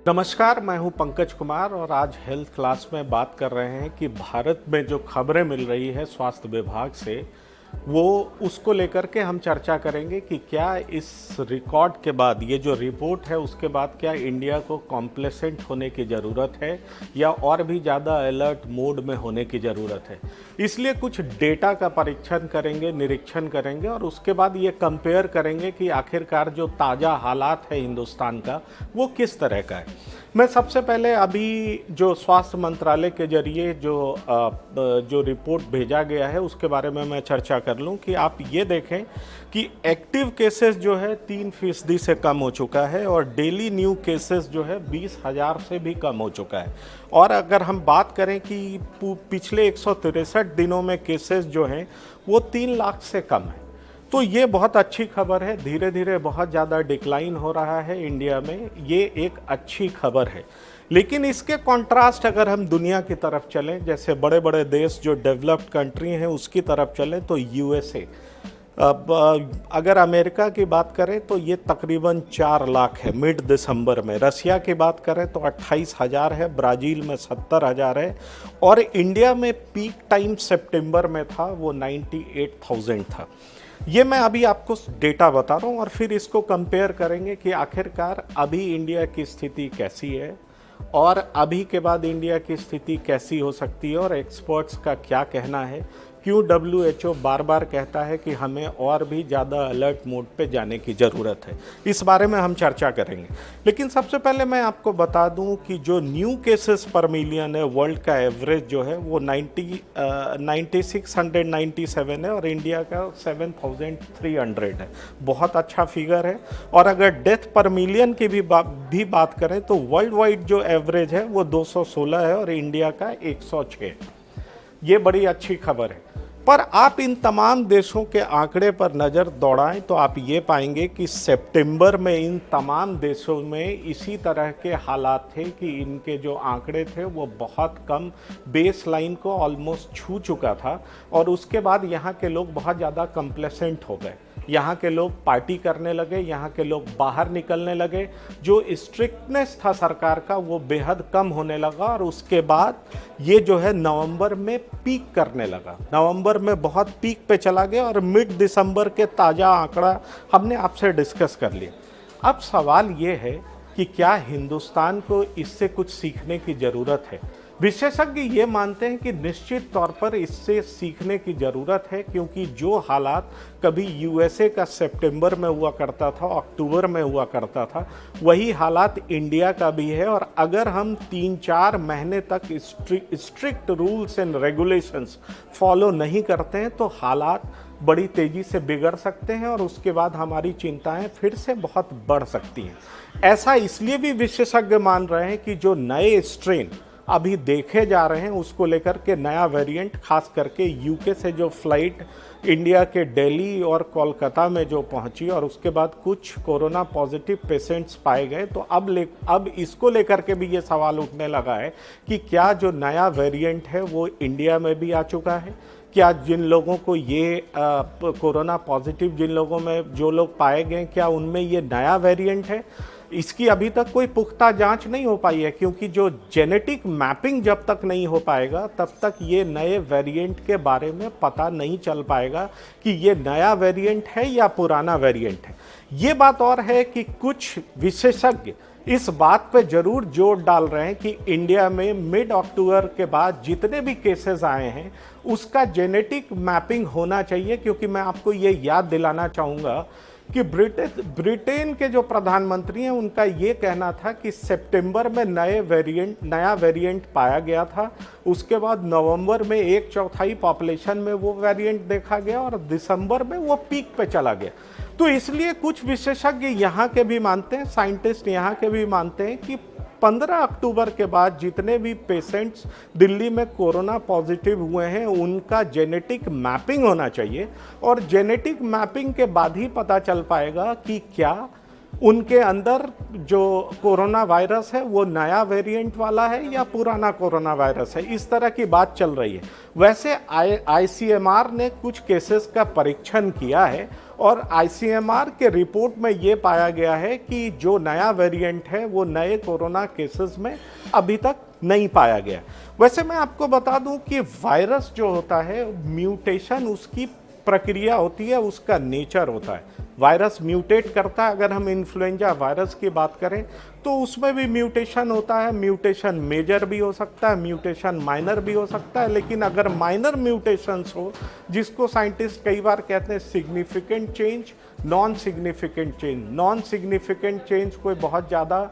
नमस्कार, मैं हूं पंकज कुमार और आज हेल्थ क्लास में बात कर रहे हैं कि भारत में जो खबरें मिल रही है स्वास्थ्य विभाग से वो उसको लेकर के हम चर्चा करेंगे कि क्या इस रिकॉर्ड के बाद, ये जो रिपोर्ट है उसके बाद क्या इंडिया को कॉम्प्लेसेंट होने की ज़रूरत है या और भी ज़्यादा अलर्ट मोड में होने की ज़रूरत है। इसलिए कुछ डेटा का परीक्षण करेंगे, निरीक्षण करेंगे और उसके बाद ये कंपेयर करेंगे कि आखिरकार जो ताज़ा हालात है हिंदुस्तान का वो किस तरह का है। मैं सबसे पहले अभी जो स्वास्थ्य मंत्रालय के जरिए जो रिपोर्ट भेजा गया है उसके बारे में मैं चर्चा कर लूं कि आप ये देखें कि एक्टिव केसेस जो है 3% से कम हो चुका है और डेली न्यू केसेस जो है 20,000 से भी कम हो चुका है। और अगर हम बात करें कि पिछले 163 दिनों में केसेस जो हैं वो 3 लाख से कम है, तो ये बहुत अच्छी खबर है। धीरे धीरे बहुत ज़्यादा डिक्लाइन हो रहा है इंडिया में, ये एक अच्छी खबर है। लेकिन इसके कॉन्ट्रास्ट अगर हम दुनिया की तरफ चलें, जैसे बड़े बड़े देश जो डेवलप्ड कंट्री हैं उसकी तरफ चलें, तो यूएसए, अब अगर अमेरिका की बात करें तो ये तकरीबन 4 लाख है मिड दिसंबर में। रसिया की बात करें तो 28,000 है, ब्राज़ील में 70,000 है और इंडिया में पीक टाइम सितंबर में था वो 98,000 था। ये मैं अभी आपको डेटा बता रहा हूँ और फिर इसको कंपेयर करेंगे कि आखिरकार अभी इंडिया की स्थिति कैसी है और अभी के बाद इंडिया की स्थिति कैसी हो सकती है और एक्सपर्ट्स का क्या कहना है, क्यों WHO बार बार कहता है कि हमें और भी ज़्यादा अलर्ट मोड पे जाने की ज़रूरत है। इस बारे में हम चर्चा करेंगे। लेकिन सबसे पहले मैं आपको बता दूं कि जो न्यू केसेस पर मिलियन है, वर्ल्ड का एवरेज जो है वो 9697 है और इंडिया का 7300 है। बहुत अच्छा फिगर है। और अगर डेथ पर मिलियन की भी बात करें तो वर्ल्ड वाइड जो एवरेज है वो 216 है और इंडिया का 106। ये बड़ी अच्छी खबर है। पर आप इन तमाम देशों के आंकड़े पर नज़र दौड़ाएं तो आप ये पाएंगे कि सितंबर में इन तमाम देशों में इसी तरह के हालात थे कि इनके जो आंकड़े थे वो बहुत कम बेस लाइन को ऑलमोस्ट छू चुका था और उसके बाद यहाँ के लोग बहुत ज़्यादा कंप्लेसेंट हो गए। यहाँ के लोग पार्टी करने लगे, यहाँ के लोग बाहर निकलने लगे, जो स्ट्रिक्टनेस था सरकार का वो बेहद कम होने लगा और उसके बाद ये जो है नवंबर में पीक करने लगा। नवंबर में बहुत पीक पे चला गया और मिड दिसंबर के ताज़ा आंकड़ा हमने आपसे डिस्कस कर लिया। अब सवाल ये है कि क्या हिंदुस्तान को इससे कुछ सीखने की ज़रूरत है। विशेषज्ञ ये मानते हैं कि निश्चित तौर पर इससे सीखने की ज़रूरत है, क्योंकि जो हालात कभी यूएसए का सितंबर में हुआ करता था, अक्टूबर में हुआ करता था, वही हालात इंडिया का भी है। और अगर हम 3-4 महीने तक strict rules and regulations follow नहीं करते हैं तो हालात बड़ी तेज़ी से बिगड़ सकते हैं और उसके बाद हमारी चिंताएं फिर से बहुत बढ़ सकती हैं। ऐसा इसलिए भी विशेषज्ञ मान रहे हैं कि जो नए स्ट्रेन अभी देखे जा रहे हैं उसको लेकर के नया वेरिएंट, खास करके यूके से जो फ्लाइट इंडिया के दिल्ली और कोलकाता में जो पहुंची और उसके बाद कुछ कोरोना पॉजिटिव पेशेंट्स पाए गए, तो अब इसको लेकर के भी ये सवाल उठने लगा है कि क्या जो नया वेरिएंट है वो इंडिया में भी आ चुका है। क्या जिन लोगों को ये कोरोना पॉजिटिव जिन लोगों में जो लोग पाए गए, क्या उनमें ये नया वेरिएंट है। इसकी अभी तक कोई पुख्ता जांच नहीं हो पाई है, क्योंकि जो जेनेटिक मैपिंग जब तक नहीं हो पाएगा तब तक ये नए वेरिएंट के बारे में पता नहीं चल पाएगा कि ये नया वेरिएंट है या पुराना वेरिएंट है। ये बात और है कि कुछ विशेषज्ञ इस बात पे जरूर जोर डाल रहे हैं कि इंडिया में मिड अक्टूबर के बाद जितने भी केसेस आए हैं उसका जेनेटिक मैपिंग होना चाहिए, क्योंकि मैं आपको ये याद दिलाना चाहूँगा कि ब्रिटेन के जो प्रधानमंत्री हैं उनका ये कहना था कि सितंबर में नया वेरिएंट पाया गया था, उसके बाद नवंबर में 1/4 पॉपुलेशन में वो वेरिएंट देखा गया और दिसंबर में वो पीक पे चला गया। तो इसलिए कुछ विशेषज्ञ यहाँ के भी मानते हैं, साइंटिस्ट यहाँ के भी मानते हैं कि 15 अक्टूबर के बाद जितने भी पेशेंट्स दिल्ली में कोरोना पॉजिटिव हुए हैं उनका जेनेटिक मैपिंग होना चाहिए और जेनेटिक मैपिंग के बाद ही पता चल पाएगा कि क्या उनके अंदर जो कोरोना वायरस है वो नया वेरिएंट वाला है या पुराना कोरोना वायरस है, इस तरह की बात चल रही है। वैसे आईसीएमआर ने कुछ केसेस का परीक्षण किया है और आईसीएमआर के रिपोर्ट में ये पाया गया है कि जो नया वेरिएंट है वो नए कोरोना केसेस में अभी तक नहीं पाया गया। वैसे मैं आपको बता दूं कि वायरस जो होता है, म्यूटेशन उसकी प्रक्रिया होती है, उसका नेचर होता है। वायरस म्यूटेट करता है। अगर हम इन्फ्लुएंजा वायरस की बात करें तो उसमें भी म्यूटेशन होता है। म्यूटेशन मेजर भी हो सकता है, म्यूटेशन माइनर भी हो सकता है। लेकिन अगर माइनर म्यूटेशंस हो, जिसको साइंटिस्ट कई बार कहते हैं significant change, non significant change, non significant change कोई बहुत ज़्यादा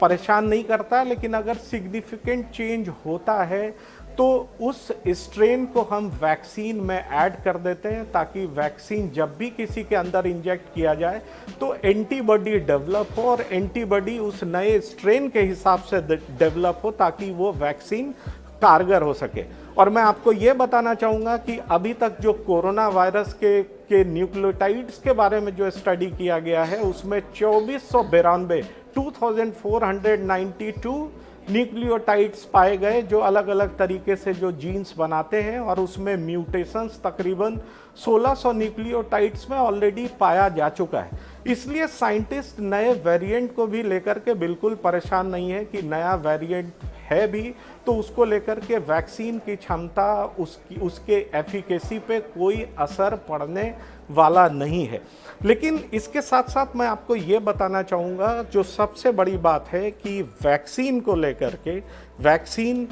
परेशान नहीं करता है, लेकिन अगर सिग्निफिकेंट चेंज होता है तो उस स्ट्रेन को हम वैक्सीन में ऐड कर देते हैं, ताकि वैक्सीन जब भी किसी के अंदर इंजेक्ट किया जाए तो एंटीबॉडी डेवलप हो और एंटीबॉडी उस नए स्ट्रेन के हिसाब से डेवलप हो, ताकि वो वैक्सीन कारगर हो सके। और मैं आपको ये बताना चाहूँगा कि अभी तक जो कोरोना वायरस के न्यूक्लियोटाइड्स के बारे में जो स्टडी किया गया है, उसमें 2492 न्यूक्लियोटाइड्स पाए गए जो अलग अलग तरीके से जो जीन्स बनाते हैं, और उसमें म्यूटेशंस तकरीबन 1600 न्यूक्लियोटाइड्स में ऑलरेडी पाया जा चुका है। इसलिए साइंटिस्ट नए वेरिएंट को भी लेकर के बिल्कुल परेशान नहीं है कि नया वेरिएंट है भी तो उसको लेकर के वैक्सीन की क्षमता, उसके एफिकेसी पे कोई असर पड़ने वाला नहीं है। लेकिन इसके साथ साथ मैं आपको ये बताना चाहूँगा, जो सबसे बड़ी बात है कि वैक्सीन को लेकर के, वैक्सीन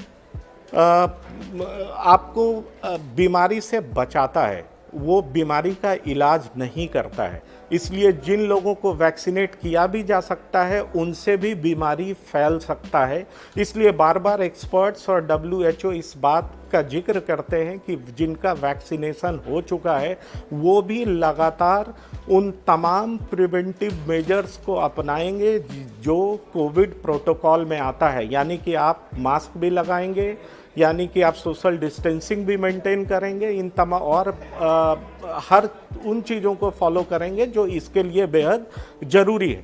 आपको बीमारी से बचाता है, वो बीमारी का इलाज नहीं करता है। इसलिए जिन लोगों को वैक्सीनेट किया भी जा सकता है उनसे भी बीमारी फैल सकता है। इसलिए बार बार एक्सपर्ट्स और WHO इस बात का जिक्र करते हैं कि जिनका वैक्सीनेशन हो चुका है वो भी लगातार उन तमाम प्रिवेंटिव मेजर्स को अपनाएंगे जो कोविड प्रोटोकॉल में आता है। यानी कि आप मास्क भी लगाएंगे, यानी कि आप सोशल डिस्टेंसिंग भी मेंटेन करेंगे, इन तमाम और हर उन चीज़ों को फॉलो करेंगे जो इसके लिए बेहद ज़रूरी है।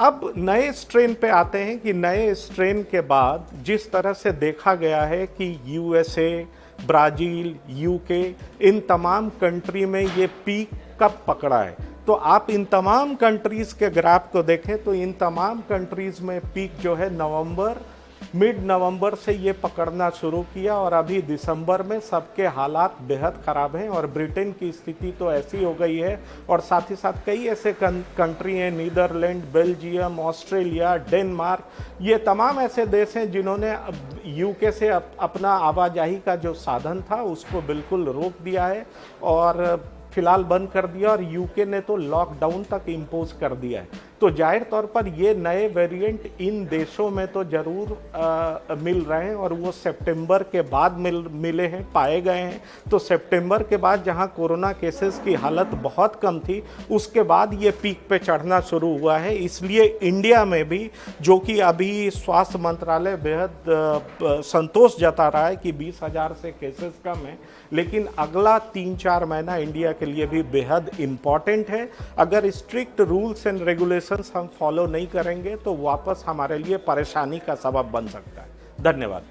अब नए स्ट्रेन पे आते हैं कि नए स्ट्रेन के बाद जिस तरह से देखा गया है कि USA, ब्राज़ील, UK, इन तमाम कंट्री में ये पीक कब पकड़ा है, तो आप इन तमाम कंट्रीज़ के ग्राफ को देखें तो इन तमाम कंट्रीज़ में पीक जो है मिड नवंबर से ये पकड़ना शुरू किया, और अभी दिसंबर में सबके हालात बेहद ख़राब हैं। और ब्रिटेन की स्थिति तो ऐसी हो गई है, और साथ ही साथ कई ऐसे कंट्री हैं, नीदरलैंड, बेल्जियम, ऑस्ट्रेलिया, डेनमार्क, ये तमाम ऐसे देश हैं जिन्होंने UK से अपना आवाजाही का जो साधन था उसको बिल्कुल रोक दिया है और फिलहाल बंद कर दिया, और UK ने तो लॉकडाउन तक इम्पोज कर दिया है। तो जाहिर तौर पर ये नए वेरिएंट इन देशों में तो ज़रूर मिल रहे हैं, और वो सितंबर के बाद मिले हैं, पाए गए हैं। तो सितंबर के बाद जहां कोरोना केसेस की हालत बहुत कम थी, उसके बाद ये पीक पे चढ़ना शुरू हुआ है। इसलिए इंडिया में भी, जो कि अभी स्वास्थ्य मंत्रालय बेहद संतोष जता रहा है कि 20,000 से केसेस कम है, लेकिन अगला 3-4 महीना इंडिया के लिए भी बेहद इम्पॉर्टेंट है। अगर स्ट्रिक्ट रूल्स एंड रेगुलेशंस हम फॉलो नहीं करेंगे तो वापस हमारे लिए परेशानी का सबब बन सकता है। धन्यवाद।